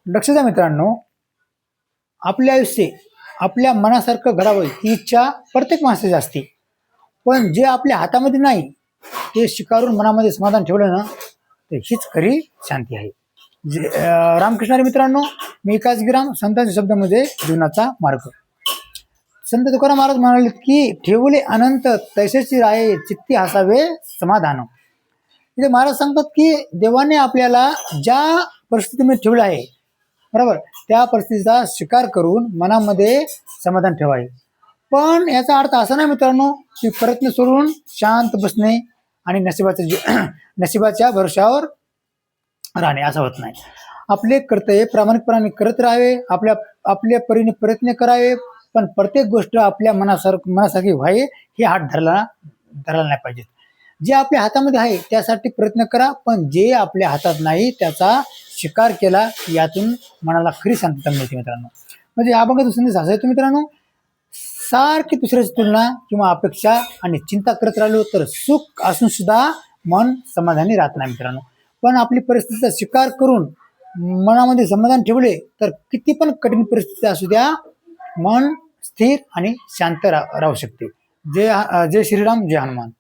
लक्ष द्या मित्रांनो, आपले आयुष्य आपल्या मनासारखं घडावं ही इच्छा प्रत्येक माणसाची असते, पण जे आपल्या हातामध्ये नाही ते स्वीकारून मनामध्ये समाधान ठेवलं ना, तर हीच खरी शांती आहे. रामकृष्ण मित्रांनो, मी कासगिराम, संतांच्या शब्दामध्ये जीवनाचा मार्ग. संत तुकाराम महाराज म्हणाले की ठेवले अनंत तैसेची राये चित्ती हसावे समाधान. इथे महाराज सांगतात की देवाने आपल्याला ज्या परिस्थितीमध्ये ठेवलं आहे, बरोबर, त्या परिस्थितीचा स्वीकार करून मनामध्ये समाधान ठेवावे. पण याचा अर्थ असा नाही मित्रांनो की प्रयत्न सोडून शांत बसणे आणि नशिबाच्या भरोशावर राहणे असं होत नाही. आपले कर्तव्य प्रामाणिकपणाने करत राहावे, आपल्या परीने प्रयत्न करावे, पण प्रत्येक गोष्ट आपल्या मनासारखी व्हावे हे हात धरायला नाही पाहिजे. जे आपल्या हातामध्ये आहे त्यासाठी प्रयत्न करा, पण जे आपल्या हातात नाही त्याचा स्वीकार केला, यातून मनाला खरी शांतता मिळते मित्रांनो. म्हणजे अभंगाचा संदेश असा येतो मित्रांनो, सारखी दुसऱ्याची तुलना किंवा अपेक्षा आणि चिंता करत राहिलो तर सुख असून सुद्धा मन समाधानी राहत नाही मित्रांनो. पण आपली परिस्थितीचा स्वीकार करून मनामध्ये समाधान ठेवले तर किती पण कठीण परिस्थिती असू द्या, मन स्थिर आणि शांत राहू शकते. जय श्रीराम, जय हनुमान.